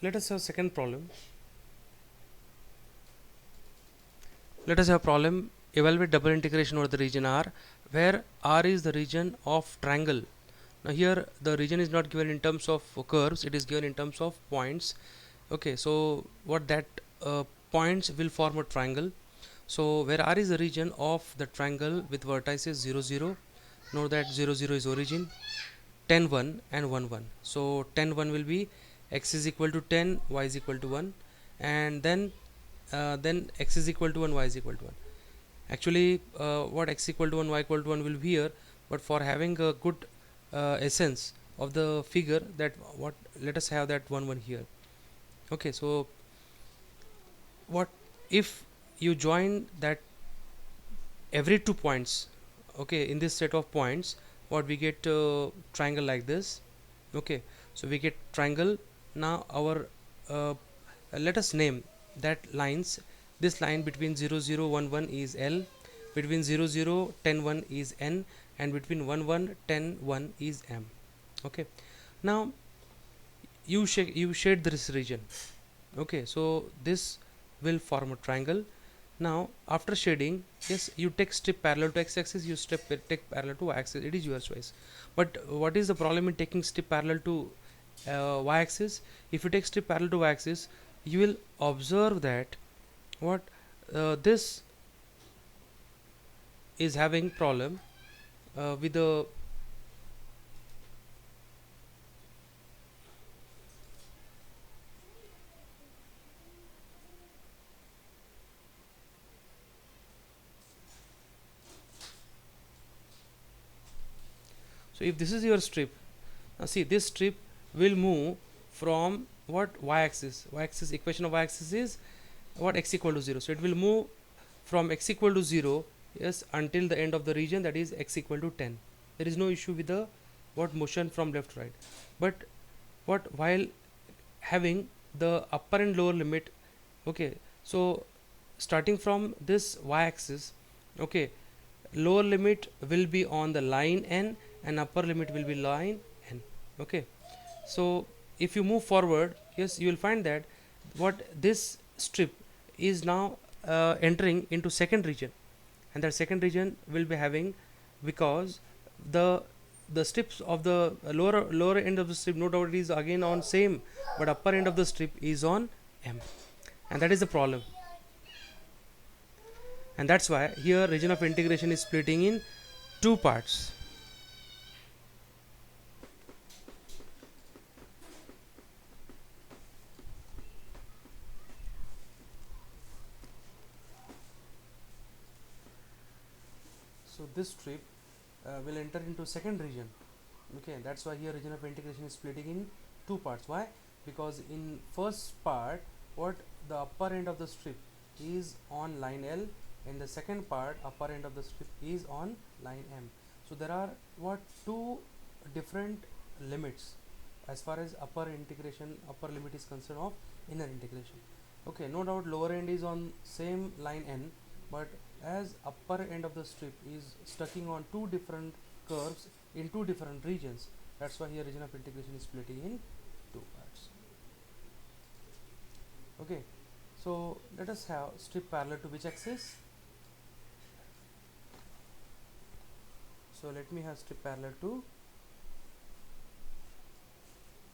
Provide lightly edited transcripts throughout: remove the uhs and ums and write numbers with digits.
Let us have second problem. Let us have problem. Evaluate double integration over the region R, where R is the region of triangle. Now here the region is not given in terms of curves, it is given in terms of points. Okay, so what that points will form a triangle. So where R is the region of the triangle with vertices 0 0. Know that 0 0 is origin, 10 1 and 1 1. So 10 1 will be x is equal to 10, y is equal to 1, and then x is equal to 1, y is equal to 1. Actually what x equal to 1, y equal to 1 will be here, but for having a good essence of the figure, that what, let us have that 1 1 here. Okay, so what if you join that every 2 points, okay, in this set of points, what we get triangle like this. Okay, so we get triangle. Now our let us name that lines. This line between 0 0 1 1 is L, between 0 0 10 1 is N, and between 1 1 10 1 is M. Okay, now you shade this region. Okay, so this will form a triangle. Now after shading, yes, you take strip parallel to x-axis, you take parallel to y-axis, it is your choice. But what is the problem in taking strip parallel to y-axis? If you take strip parallel to y-axis, you will observe that what this is having problem with the so if this is your strip, now see, this strip will move from what, y-axis. Y-axis, equation of y-axis is what, x equal to 0. So it will move from x equal to 0, yes, until the end of the region, that is x equal to 10. There is no issue with the what motion from left to right. But what, while having the upper and lower limit, okay, so starting from this y-axis, okay, lower limit will be on the line n and upper limit will be line n. Okay, so if you move forward, yes, you will find that what, this strip is now entering into second region, and that second region will be having, because the strips of the lower end of the strip, no doubt it is again on same, but upper end of the strip is on M, and that is the problem. And that's why here region of integration is splitting in two parts. So this strip will enter into second region. Okay, that's why here region of integration is splitting in two parts. Why? Because in first part, what, the upper end of the strip is on line L, and the second part, upper end of the strip is on line M. So there are what, two different limits as far as upper integration, upper limit is concerned of inner integration. Okay, no doubt lower end is on same line N, but as upper end of the strip is stucking on two different curves in two different regions, that's why here region of integration is splitting in two parts. Okay, so let us have strip parallel to which axis? So let me have strip parallel to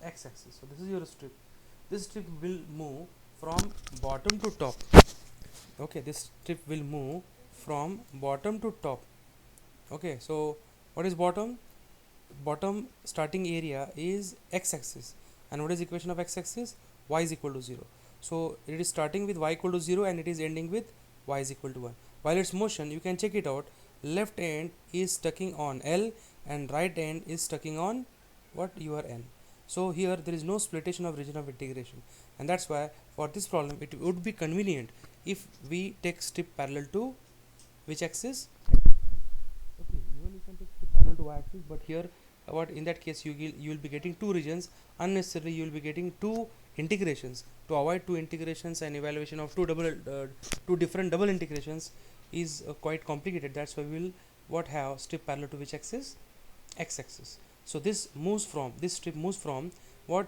x-axis. So this is your strip. This strip will move from bottom to top. Okay, this strip will move from bottom to top. Okay, so what is bottom? Bottom starting area is x-axis, and what is equation of x-axis? Y is equal to 0. So it is starting with y equal to 0 and it is ending with y is equal to 1. While its motion, you can check it out, left end is stucking on L and right end is stucking on what, your N. So here there is no splitation of region of integration, and that's why for this problem it would be convenient if we take strip parallel to which axis? Okay, even you can take strip parallel to y-axis, but here what, in that case you will be getting two regions. Unnecessarily you will be getting two integrations. To avoid two integrations and evaluation of two different double integrations is quite complicated. That's why we will what, have strip parallel to which axis? X-axis. So this strip moves from what,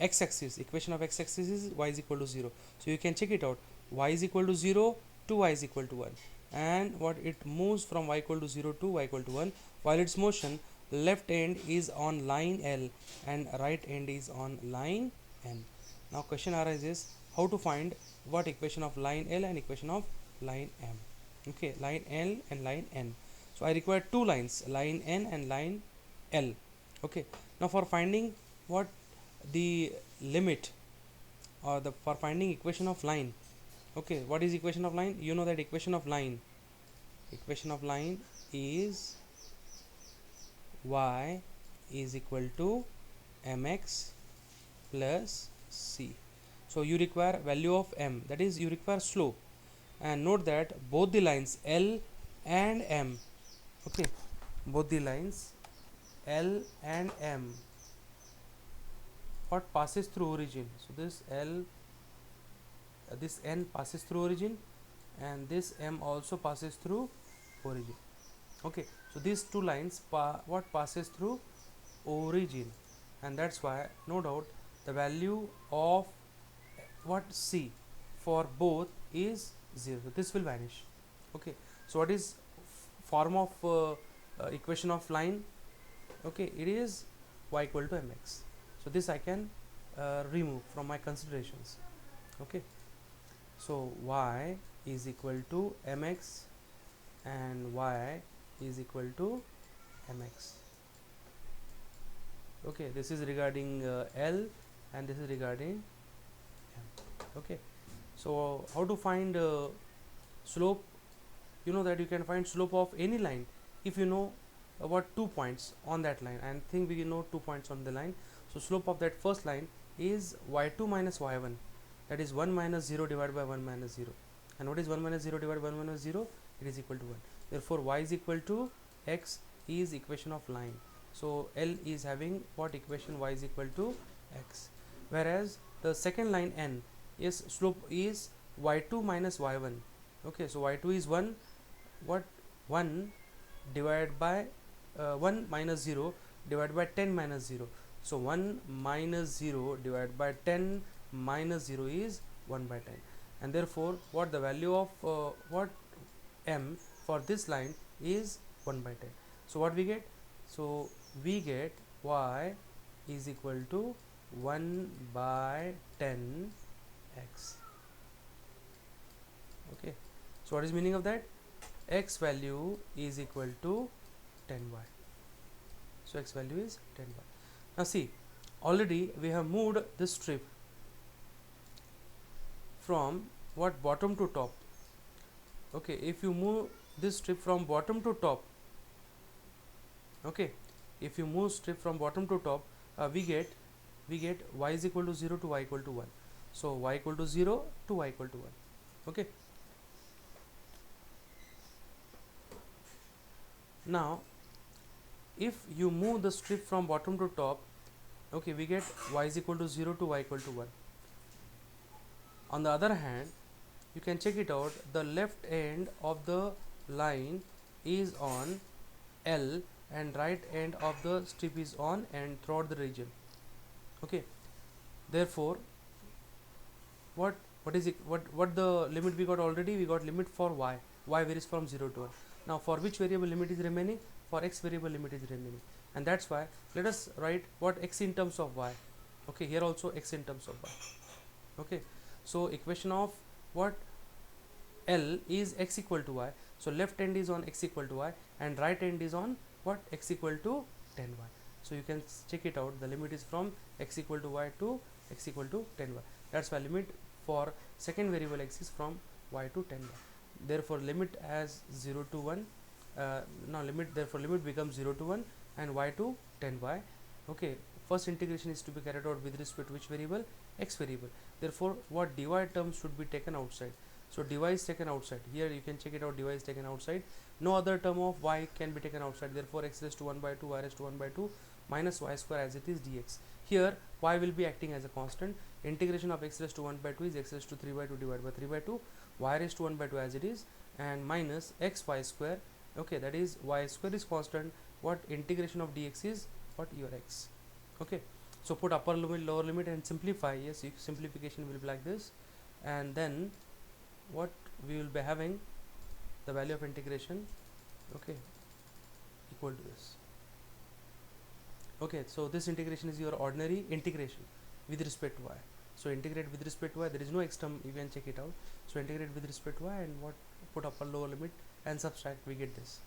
x-axis, equation of x-axis is y is equal to 0. So you can check it out, y is equal to 0 to y is equal to 1, and what it moves from y equal to 0 to y equal to 1, while its motion left end is on line L and right end is on line N. Now question arises, how to find what equation of line L and equation of line M. Okay, line L and line N. So I require two lines, line N and line L. Okay, now for finding what the limit or the for finding equation of line, okay, what is equation of line? You know that equation of line is y is equal to mx plus c. So you require value of m, that is you require slope, and note that both the lines L and M, okay, both the lines L and M, what passes through origin. So this L, this N passes through origin, and this M also passes through origin. Okay, so these two lines what passes through origin, and that's why no doubt the value of what C for both is 0. This will vanish. Okay, so what is form of equation of line? Okay, it is y equal to mx. So this I can remove from my considerations. Okay, so y is equal to mx and y is equal to mx. Okay, this is regarding L and this is regarding M. Okay, so how to find slope? You know that you can find slope of any line if you know about 2 points on that line, and think we know 2 points on the line. So slope of that first line is y2 minus y1, that is 1 minus 0 divided by 1 minus 0. And what is 1 minus 0 divided by 1 minus 0? It is equal to 1. Therefore y is equal to x is equation of line. So L is having what equation? Y is equal to x. Whereas the second line N is slope is y2 minus y1. Okay, so y2 is 1, what 1 divided by 1 minus 0 divided by 10 minus 0. So 1 minus 0 divided by 10 minus 0 is 1 by 10, and therefore what the value of what M for this line is 1 by 10. So what we get? So we get y is equal to 1 by 10 x. Okay, so what is meaning of that? X value is equal to 10y. So x value is 10y. Now see, already we have moved this strip from what bottom to top. Okay, if you move this strip from bottom to top, okay, if you move strip from bottom to top, we get y is equal to 0 to y equal to 1. So y equal to 0 to y equal to 1. Okay, now if you move the strip from bottom to top, okay, we get y is equal to 0 to y equal to 1. On the other hand, you can check it out, the left end of the line is on L and right end of the strip is on N throughout the region. Okay, therefore what is it, what the limit we got already? We got limit for y varies from 0 to 1. Now for which variable limit is remaining? For x variable limit is remaining, and that's why let us write what x in terms of y. Okay, here also x in terms of y. Okay, so equation of what L is x equal to y. So left end is on x equal to y and right end is on what? X equal to 10y. So you can check it out, the limit is from x equal to y to x equal to 10y. That's why limit for second variable x is from y to 10y. Therefore limit as 0 to 1, now limit, therefore limit becomes 0 to 1 and y to 10y. Okay, first integration is to be carried out with respect to which variable? X variable. Therefore what dy term should be taken outside. So dy is taken outside. Here you can check it out, dy is taken outside. No other term of y can be taken outside. Therefore x raised to 1 by 2, y raised to 1 by 2 minus y square as it is dx. Here y will be acting as a constant. Integration of x raised to 1 by 2 is x raised to 3 by 2 divided by 3 by 2, y raised to 1 by 2 as it is, and minus x y square. Okay, that is y square is constant. What integration of dx is what? Your x. Okay, So put upper limit, lower limit, and simplify. Yes, simplification will be like this, and then what we will be having, the value of integration, okay, equal to this. Okay, so this integration is your ordinary integration with respect to y. So integrate with respect to y, there is no x term, you can check it out. So integrate with respect to y, and what, put upper lower limit and subtract, we get this.